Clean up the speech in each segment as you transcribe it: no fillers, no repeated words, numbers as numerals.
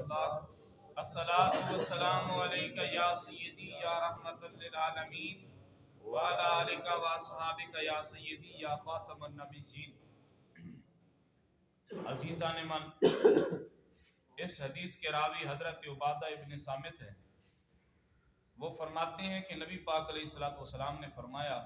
اللہ الصلاۃ والسلام علیک یا سیدی یا رحمت للعالمین وعلی آلک و اصحابک یا سیدی یا خاتم النبیین۔ عزیزان من، اس حدیث کے راوی حضرت عبادہ ابن صامت ہیں۔ وہ فرماتے ہیں کہ نبی پاک علیہ الصلوۃ والسلام نے فرمایا،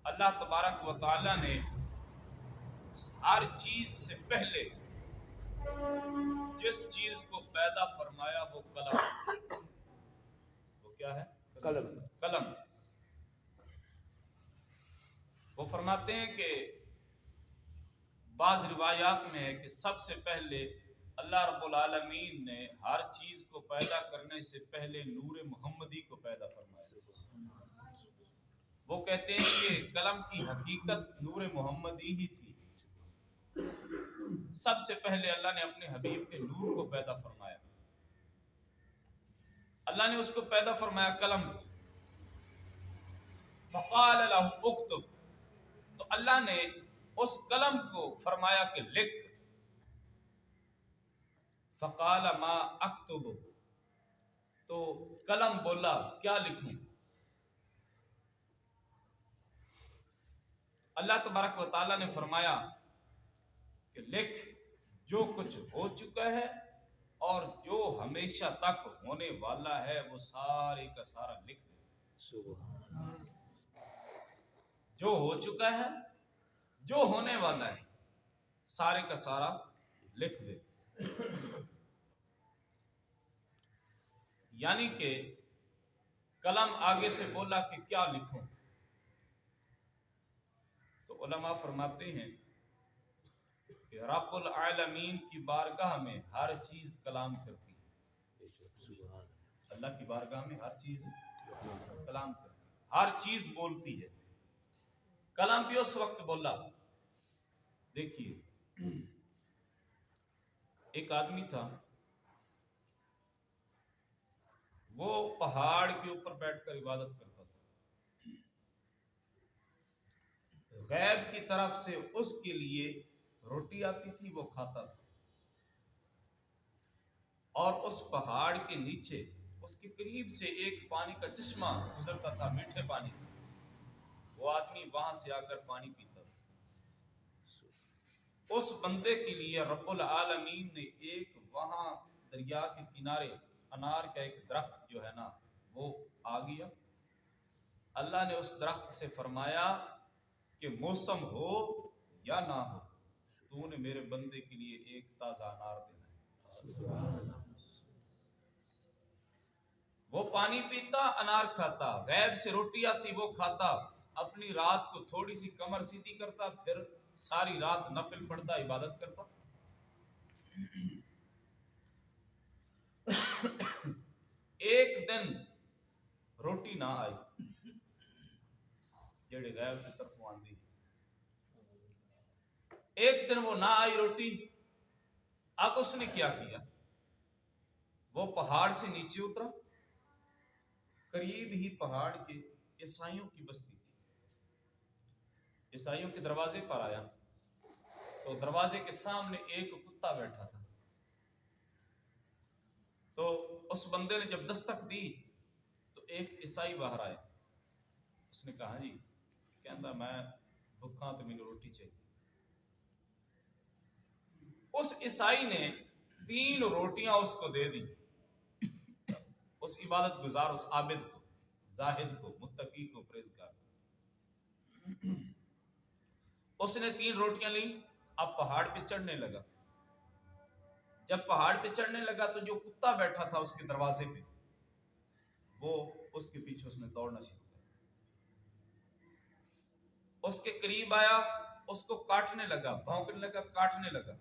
اللہ تبارک و تعالی نے ہر چیز سے پہلے جس چیز کو پیدا فرمایا وہ قلم، وہ کیا ہے؟ قلم۔ وہ فرماتے ہیں کہ بعض روایات میں ہے کہ سب سے پہلے اللہ رب العالمین نے ہر چیز کو پیدا کرنے سے پہلے نور محمدی کو پیدا فرمایا۔ وہ کہتے ہیں کہ قلم کی حقیقت نور محمدی ہی تھی۔ سب سے پہلے اللہ نے اپنے حبیب کے نور کو پیدا فرمایا، اللہ نے اس کو پیدا فرمایا قلم کو۔ فقال له اکتب، تو اللہ نے اس قلم کو فرمایا کہ لکھ۔ فقال ما اکتب، تو قلم بولا کیا لکھوں؟ اللہ تبارک و تعالیٰ نے فرمایا کہ لکھ جو کچھ ہو چکا ہے اور جو ہمیشہ تک ہونے والا ہے وہ سارے کا سارا لکھ دے۔ جو ہو چکا ہے، جو ہونے والا ہے، سارے کا سارا لکھ دے۔ یعنی کہ قلم آگے سے بولا کہ کیا لکھوں؟ تو علماء فرماتے ہیں کہ رب العالمین کی بارگاہ میں ہر چیز کلام کرتی ہے۔ اللہ کی بارگاہ میں ہر چیز کلام کرتی ہے، ہر چیز بولتی ہے۔ کلام بھی اس وقت بولا۔ دیکھیے، ایک آدمی تھا، وہ پہاڑ کے اوپر بیٹھ کر عبادت کرتا تھا۔ غیب کی طرف سے اس کے لیے روٹی آتی تھی، وہ کھاتا تھا، اور اس پہاڑ کے نیچے اس کے قریب سے ایک پانی کا چشمہ گزرتا تھا، میٹھے پانی کا۔ وہ آدمی وہاں سے آ کر پانی پیتا تھا۔ اس بندے کے لیے رب العالمین نے ایک وہاں دریا کے کنارے انار کا ایک درخت جو ہے نا وہ آ گیا۔ اللہ نے اس درخت سے فرمایا کہ موسم ہو یا نہ ہو، تو نے میرے بندے کے لیے ایک تازہ انار دینا ہے۔ وہ پانی پیتا، انار کھاتا، غیب سے روٹی آتی وہ کھاتا، اپنی رات کو تھوڑی سی کمر سیدھی کرتا، پھر ساری رات نفل پڑھتا، عبادت کرتا۔ ایک دن روٹی نہ آئی، جڑے غیب کی طرف آندی، ایک دن وہ نہ آئی روٹی۔ اب اس نے کیا کیا؟ وہ پہاڑ سے نیچے اترا، قریب ہی پہاڑ کے عیسائیوں کی بستی تھی، عیسائیوں کے دروازے پر آیا تو دروازے کے سامنے ایک کتا بیٹھا تھا۔ تو اس بندے نے جب دستک دی تو ایک عیسائی باہر آیا۔ اس نے کہا جی، کہندا میں بھکھا تو مجھے روٹی چاہیے۔ اس عیسائی نے 3 روٹیاں اس کو دے دی، اس عبادت گزار، اس عابد کو، زاہد کو، متقی کو، پرہیزگار کو۔ اس نے 3 روٹیاں لیں، اب پہاڑ پہ چڑھنے لگا۔ جب پہاڑ پہ چڑھنے لگا تو جو کتا بیٹھا تھا اس کے دروازے پہ، وہ اس کے پیچھے اس نے دوڑنا شروع کر دیا۔ اس کے قریب آیا، اس کو کاٹنے لگا، بھونکنے لگا، کاٹنے لگا۔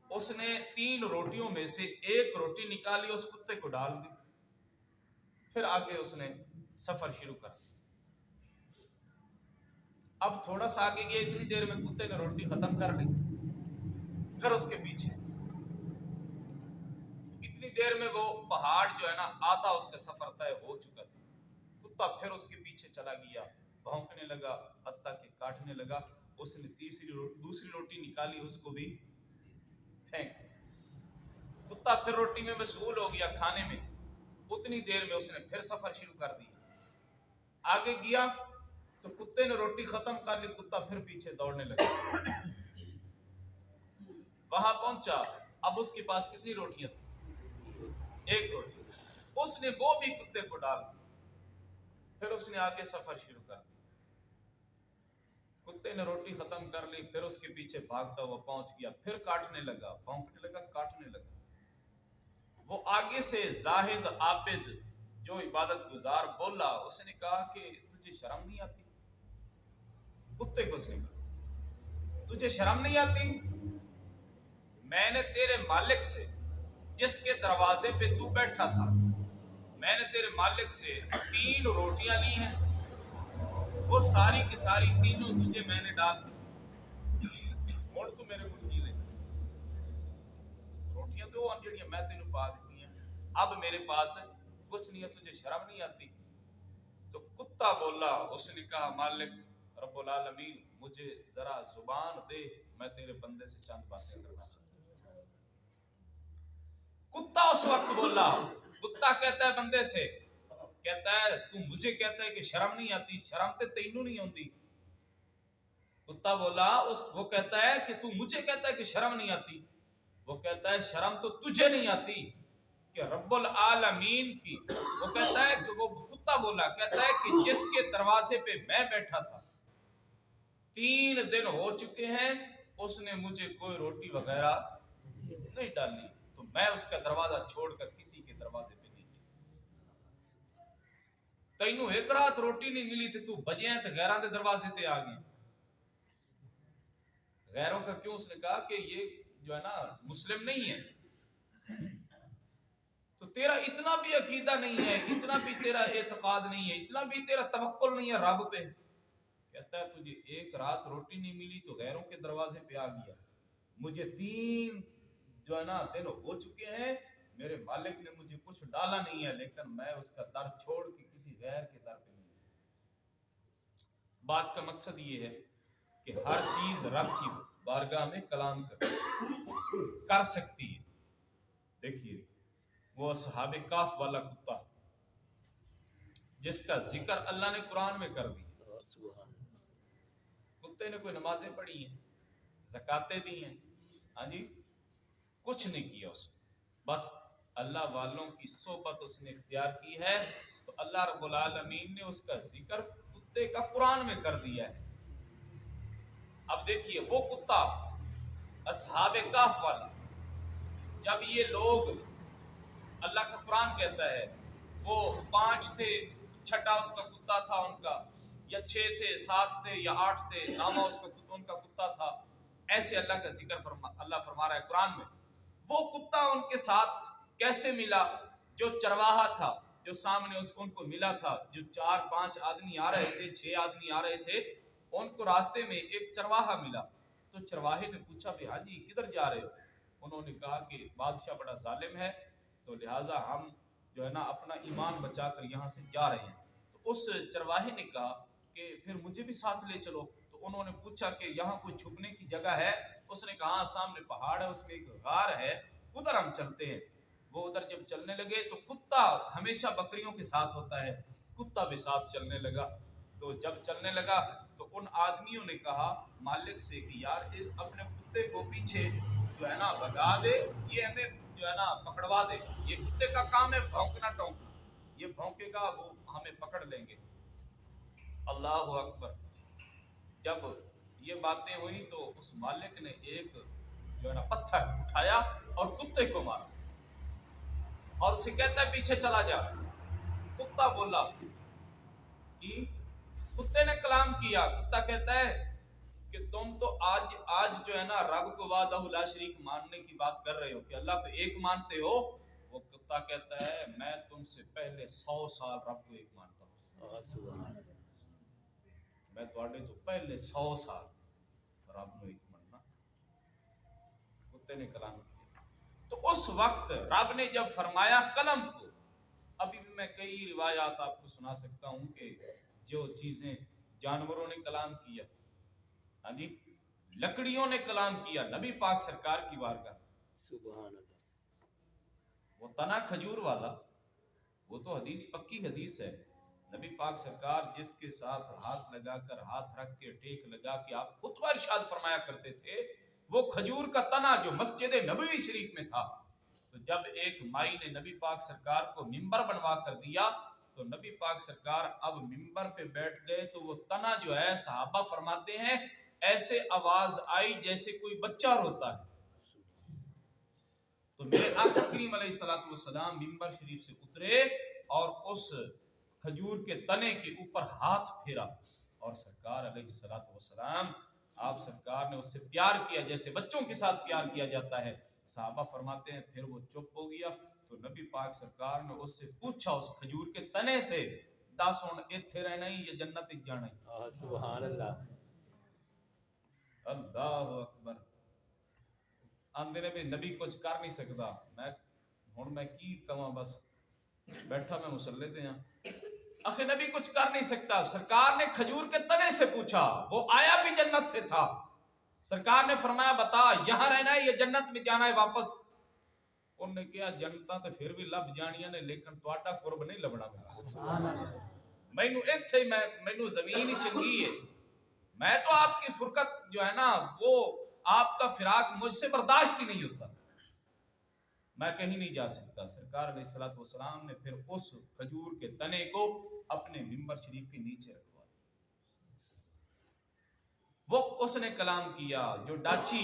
اس نے 3 روٹیوں میں سے ایک روٹی نکالی، اس کتے کو ڈال دی، پھر آگے اس نے سفر شروع کر دیا۔ اب تھوڑا سا آگے گیا، اتنی دیر میں کتے نے روٹی ختم کر لی، پھر اس کے پیچھے اتنی دیر میں وہ پہاڑ جو ہے نا آدھا اس کا سفر طے ہو چکا تھا۔ کتا پھر اس کے پیچھے چلا گیا، بھونکنے لگا، حتیٰ کہ کاٹنے لگا۔ اس نے دوسری روٹی نکالی، اس کو بھی پھینک دیا۔ کتا پھر روٹی میں مشغول ہو گیا کھانے میں، اتنی دیر میں اس نے پھر سفر شروع کر دیا. آگے گیا تو کتے نے روٹی ختم کر لی، کتا پھر پیچھے دوڑنے لگا. وہاں پہنچا، اب اس کے پاس کتنی روٹیاں تھیں؟ ایک روٹی. اس نے وہ بھی کتے کو ڈال دی. پھر اس نے آگے سفر شروع کر دیا. کتے نے روٹی ختم کر لی، پھر اس کے پیچھے بھاگتا ہوا پہنچ گیا، پھر کاٹنے لگا، بھونکنے لگا، کاٹنے لگا. وہ آگے سے زاہد عابد جو عبادت گزار بولا، اس نے کہا کہ تجھے شرم نہیں آتی؟ کتے کو اس نے کہا تجھے شرم نہیں آتی؟ میں نے تیرے مالک سے، جس کے دروازے پہ تو بیٹھا تھا، میں نے تیرے مالک سے 3 روٹیاں لی ہیں، وہ ساری کی ساری تینوں تجھے میں نے ڈال دی. اور تو میرے کو کی لے روٹیاں تو جڑیاں میں تینوں پا دیتی ہیں، اب میرے پاس کچھ نہیں ہے، تجھے شرم نہیں آتی؟ تو کتا بولا، اس نے کہا مالک رب العالمین مجھے ذرا زبان دے، میں تیرے بندے سے چند باتیں کرنا چاہتا ہوں. کتا اس وقت بولا، کتا کہتا ہے بندے سے، کہتا ہے تو مجھے کہتا ہے کہ شرم نہیں آتی، شرم تے تینوں نہیں ہوندی. کتا بولا، وہ کہتا ہے کہ تو مجھے کہتا ہے کہ شرم نہیں آتی. وہ کہتا ہے شرم تو تجھے نہیں آتی کہ رب العالمین کی. وہ کہتا ہے کہ وہ کتا بولا، کہتا ہے کہ جس کے دروازے پہ میں بیٹھا تھا 3 دن ہو چکے ہیں، اس نے مجھے کوئی روٹی وغیرہ نہیں ڈالی، تو میں اس کا دروازہ چھوڑ کر کسی کے دروازے پہ نہیں گیا. تینوں ایک رات روٹی نہیں ملی تھی، تو بجے ہیں تو غیران دے دروازے تے آ گئے. غیروں کا کیوں؟ اس نے کہا کہ یہ جو ہے نا مسلم نہیں ہے، تو تیرا اتنا بھی عقیدہ نہیں ہے، اتنا بھی تیرا اعتقاد نہیں ہے، اتنا بھی تیرا توکل نہیں ہے رب پہ. کہتا ہے تجھے ایک رات روٹی نہیں ملی تو غیروں کے دروازے پہ آ گیا، مجھے 3 جو ہے نا دن ہو چکے ہیں، میرے مالک نے مجھے کچھ ڈالا نہیں ہے، لیکن میں اس کا در چھوڑ کے کسی غیر کے در پہ نہیں. بات کا مقصد یہ ہے کہ ہر چیز رب کی بارگاہ میں کلام کر سکتی ہے. دیکھیے وہ اصحاب کاف والا کتا جس کا ذکر اللہ نے قرآن میں کر دیا، کتے نے کوئی نمازیں پڑھی ہیں، زکاتیں دی ہیں، ہاں جی کچھ نہیں کیا اس نے، بس اللہ والوں کی صحبت اس نے اختیار کی ہے، تو اللہ رب العالمین نے اس کا ذکر کتے کا قرآن میں کر دیا ہے. اب دیکھیے وہ کتا اصحاب کہف والا، جب یہ لوگ، اللہ کا قرآن کہتا ہے وہ 5 تھے، چھٹا اس کا کتا تھا ان کا، یا 6 تھے، 7 تھے، یا 8 تھے، نامہ اس کا ان کا کتا تھا، ایسے اللہ کا ذکر اللہ فرما رہا ہے قرآن میں. وہ کتا ان کے ساتھ کیسے ملا؟ جو چرواہا تھا، جو سامنے ان کو ملا تھا، جو 4-5 آدمی آ رہے تھے، 6 آدمی آ رہے تھے، ان کو راستے میں ایک چرواہا ملا. تو چرواہے نے پوچھا بھی ہاں جی کدھر جا رہے ہو؟ انہوں نے کہا کہ بادشاہ بڑا ظالم ہے، تو لہٰذا ہم جو ہے نا اپنا ایمان بچا کر یہاں سے جا رہے ہیں. تو اس چرواہے نے کہا کہ پھر مجھے بھی ساتھ لے چلو. تو انہوں نے پوچھا کہ یہاں کوئی چھپنے کی جگہ ہے؟ اس نے کہا سامنے پہاڑ ہے، اس میں ایک غار ہے، ادھر ہم چلتے ہیں. وہ ادھر جب چلنے لگے تو کتا ہمیشہ بکریوں کے ساتھ ہوتا ہے، کتا بھی ساتھ چلنے لگا. تو جب چلنے لگا تو ان آدمیوں نے کہا مالک سے کہ یار اس اپنے کتے کو پیچھے جو ہے نا بھگا دے، یہ ہمیں جو ہے نا پکڑوا دے، یہ کتے کا کام ہے بھونکنا ٹونکنا، یہ بھونکے گا وہ ہمیں پکڑ لیں گے. اللہ اکبر. جب یہ باتیں ہوئی تو اس مالک نے ایک جو ہے نا پتھر اٹھایا اور کتے کو مارا اور اسے کہتا ہے پیچھے چلا جا. کتا بولا کہ کتے نے کلام کیا. کتا کہتا ہے کہ تم تو آج جو ہے نا رب کو وحدہ لا شریک ماننے کی بات کر رہے ہو کہ اللہ کو ایک مانتے ہو. وہ کتا کہتا ہے میں تم سے پہلے 100 سال رب کو ایک مانتا ہوں، میں تواڈے تو پہلے 100 سال رب کو ایک ماننا. کتے نے کلام کیا. تو اس وقت رب نے جب فرمایا قلم کو، ابھی بھی میں کئی روایات آپ کو سنا سکتا ہوں کہ جو چیزیں جانوروں نے کلام کیا، ہاں جی لکڑیوں نے کلام کیا نبی پاک سرکار کی بارگاہ. سبحان اللہ. وہ تنا کھجور والا وہ تو حدیث پکی حدیث ہے، نبی پاک سرکار جس کے ساتھ ہاتھ لگا کر ہاتھ رکھ کے ٹیک لگا کے آپ خطبہ ارشاد فرمایا کرتے تھے، وہ کھجور کا تنا جو مسجد نبوی شریف میں تھا، تو جب ایک مائی نے نبی پاک سرکار کو منبر بنوا کر دیا تو نبی پاک سرکار اب منبر پہ بیٹھ گئے تو وہ تنا جو ہے صحابہ فرماتے ہیں ایسے آواز آئی جیسے کوئی بچہ روتا ہے۔ تو میرے آقا کریم علیہ الصلوۃ والسلام منبر شریف سے اترے اور اس کھجور کے تنے کے اوپر ہاتھ پھیرا اور سرکار علیہ الصلوۃ والسلام آپ سرکار نے اس سے پیار کیا جیسے بچوں کے ساتھ پیار کیا جاتا ہے۔ صحابہ فرماتے ہیں پھر وہ چپ ہو گیا تو نبی پاک سرکار نے اس سے پوچھا اس کھجور کے تنے سے، دس ہن ایتھے رہنا ہی یا جنت وچ جانا ہی؟ سبحان اللہ، اللہ اکبر۔ آندے نے بھی نبی کچھ کر نہیں سکتا، میں کی کہاں، بس بیٹھا میں مسلے تے ہاں، آخر نبی کچھ کر نہیں سکتا۔ سرکار نے کھجور کے تنے سے پوچھا، وہ آیا بھی جنت سے تھا، سرکار نے فرمایا بتا یہاں رہنا ہے یا جنت میں جانا ہے واپس؟ انہوں نے کہا جنتاں تے پھر بھی لب جانیاں نے لیکن تہاڈا قرب نہیں لبنا مینوں ایتھے مینوں زمین ہی چنگی ہے، میں تو آپ کی فرقت جو ہے نا وہ آپ کا فراق مجھ سے برداشت ہی نہیں ہوتا، میں کہیں نہیں جا سکتا۔ سرکار علیہ الصلوۃ والسلام نے پھر اس کھجور کے تنے کو اپنے منبر شریف کے نیچے رکھوا دیا۔ وہ اس نے کلام کیا جو ڈاچی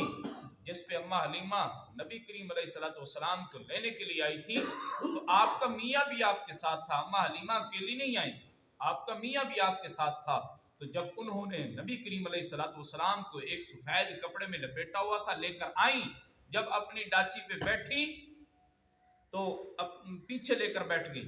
جس پہ اماں حلیمہ نبی کریم علیہ الصلوۃ والسلام کو لینے کے لیے آئی تھی، تو آپ کا میاں بھی آپ کے ساتھ تھا، اماں حلیمہ اکیلی نہیں آئی، آپ کا میاں بھی آپ کے ساتھ تھا۔ تو جب انہوں نے نبی کریم علیہ الصلوۃ والسلام کو ایک سفید کپڑے میں لپیٹا ہوا تھا لے کر آئیں، جب اپنی ڈاچی پہ بیٹھی تو پیچھے لے کر بیٹھ گئی۔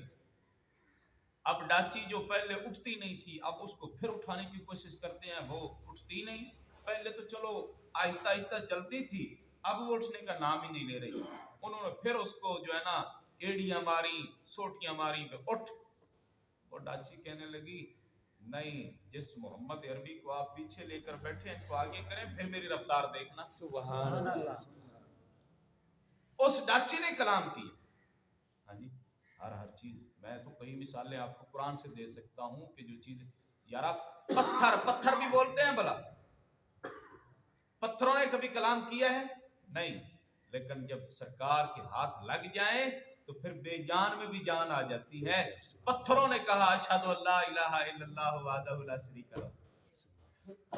اب ڈاچی جو پہلے اٹھتی نہیں تھی اب اس کو پھر اٹھانے کی کوشش کرتے ہیں، وہ اٹھتی نہیں، پہلے تو چلو آہستہ آہستہ چلتی تھی، اب وہ اٹھنے کا نام ہی نہیں لے رہی۔ انہوں نے پھر اس کو جو ہے نا ایڑیاں ماری، سوٹیاں ماری، پہ اٹھ۔ وہ ڈاچی کہنے لگی نہیں، جس محمد عربی کو آپ پیچھے لے کر بیٹھے ہیں ان کو آگے کریں پھر میری رفتار دیکھنا۔ سبحان اللہ، اس ڈاچی نے کلام کیا۔ ہاں جی، ہر چیز میں تو کئی مثالیں آپ کو قرآن سے دے سکتا ہوں کہ جو چیز یار آپ پتھر بھی بولتے ہیں، بلا پتھروں نے کبھی کلام کیا ہے؟ نہیں، لیکن جب سرکار کے ہاتھ لگ جائیں تو پھر بے جان میں بھی جان آ جاتی ہے۔ پتھروں نے کہا اشہد ان لا الہ الا اللہ وحدہ لا شریک لہ،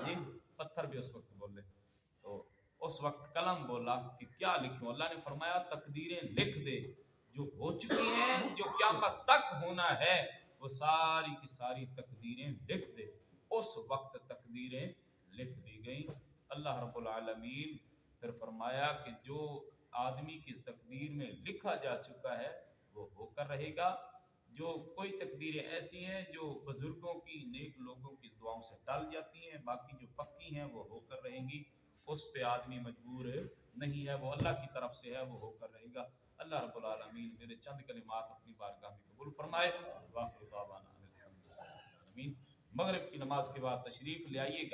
جی پتھر بھی اس وقت بولے۔ تو اس وقت قلم بولا کہ کیا لکھوں، اللہ نے فرمایا تقدیریں لکھ دے جو ہو چکی ہیں، جو قیامت تک ہونا ہے، وہ ساری کی ساری تقدیریں لکھ دے۔ اس وقت تقدیریں لکھ دی گئیں۔ اللہ رب العالمین پھر فرمایا کہ جو آدمی کی تقدیر میں لکھا جا چکا ہے وہ ہو کر رہے گا، جو کوئی تقدیریں ایسی ہیں جو بزرگوں کی نیک لوگوں کی دعاؤں سے ٹل جاتی ہیں، باقی جو پکی ہیں وہ ہو کر رہیں گی، اس پہ آدمی مجبور نہیں ہے، وہ اللہ کی طرف سے ہے، وہ ہو کر رہے گا۔ اللہ رب العالمین میرے چند کلمات اپنی بارگاہ میں قبول فرمائے۔ واخر دعوانا الحمدللہ رب العالمین۔ مغرب کی نماز کے بعد تشریف لے آئیے گا۔